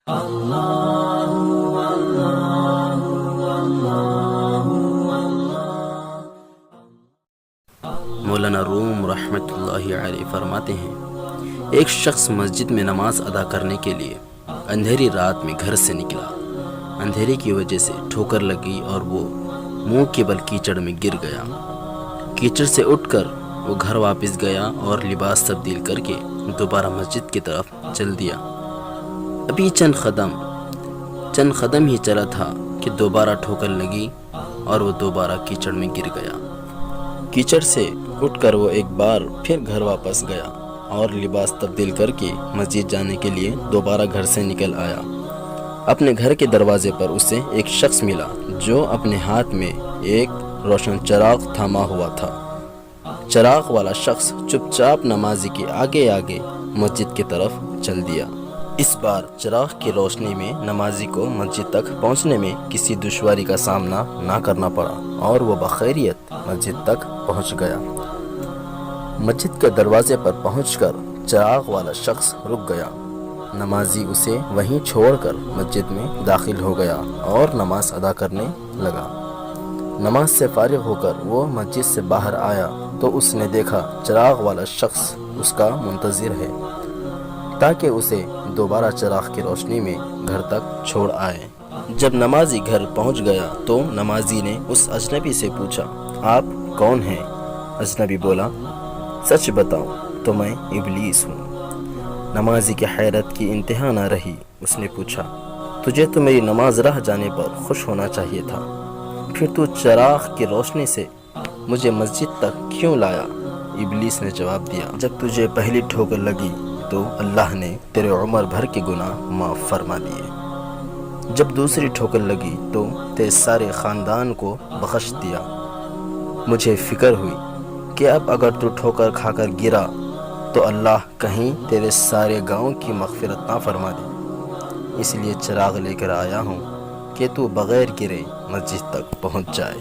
مولانا روم رحمت اللہ علیہ فرماتے ہیں، ایک شخص مسجد میں نماز ادا کرنے کے لیے اندھیری رات میں گھر سے نکلا۔ اندھیرے کی وجہ سے ٹھوکر لگی اور وہ منہ کے بل کیچڑ میں گر گیا۔ کیچڑ سے اٹھ کر وہ گھر واپس گیا اور لباس تبدیل کر کے دوبارہ مسجد کی طرف چل دیا۔ ابھی چند قدم ہی چلا تھا کہ دوبارہ ٹھوکر لگی اور وہ دوبارہ کیچڑ میں گر گیا۔ کیچڑ سے اٹھ کر وہ ایک بار پھر گھر واپس گیا اور لباس تبدیل کر کے مسجد جانے کے لیے دوبارہ گھر سے نکل آیا۔ اپنے گھر کے دروازے پر اسے ایک شخص ملا جو اپنے ہاتھ میں ایک روشن چراغ تھاما ہوا تھا۔ چراغ والا شخص چپ چاپ نمازی کے آگے آگے مسجد کی طرف چل دیا۔ اس بار چراغ کی روشنی میں نمازی کو مسجد تک پہنچنے میں کسی دشواری کا سامنا نہ کرنا پڑا اور وہ بخیریت مسجد تک پہنچ گیا۔ مسجد کے دروازے پر پہنچ کر چراغ والا شخص رک گیا۔ نمازی اسے وہیں چھوڑ کر مسجد میں داخل ہو گیا اور نماز ادا کرنے لگا۔ نماز سے فارغ ہو کر وہ مسجد سے باہر آیا تو اس نے دیکھا چراغ والا شخص اس کا منتظر ہے تاکہ اسے دوبارہ چراغ کی روشنی میں گھر تک چھوڑ آئے۔ جب نمازی گھر پہنچ گیا تو نمازی نے اس اجنبی سے پوچھا، آپ کون ہیں؟ اجنبی بولا، سچ بتاؤ تو میں ابلیس ہوں۔ نمازی کی حیرت کی انتہا نہ رہی۔ اس نے پوچھا، تجھے تو میری نماز رہ جانے پر خوش ہونا چاہیے تھا، پھر تو چراغ کی روشنی سے مجھے مسجد تک کیوں لایا؟ ابلیس نے جواب دیا، جب تجھے پہلی ٹھوکر لگی تو اللہ نے تیرے عمر بھر کے گناہ معاف فرما دیے، جب دوسری ٹھوکر لگی تو تیرے سارے خاندان کو بخش دیا۔ مجھے فکر ہوئی کہ اب اگر تو ٹھوکر کھا کر گرا تو اللہ کہیں تیرے سارے گاؤں کی مغفرت نہ فرما دے، اس لیے چراغ لے کر آیا ہوں کہ تو بغیر گرے مسجد تک پہنچ جائے۔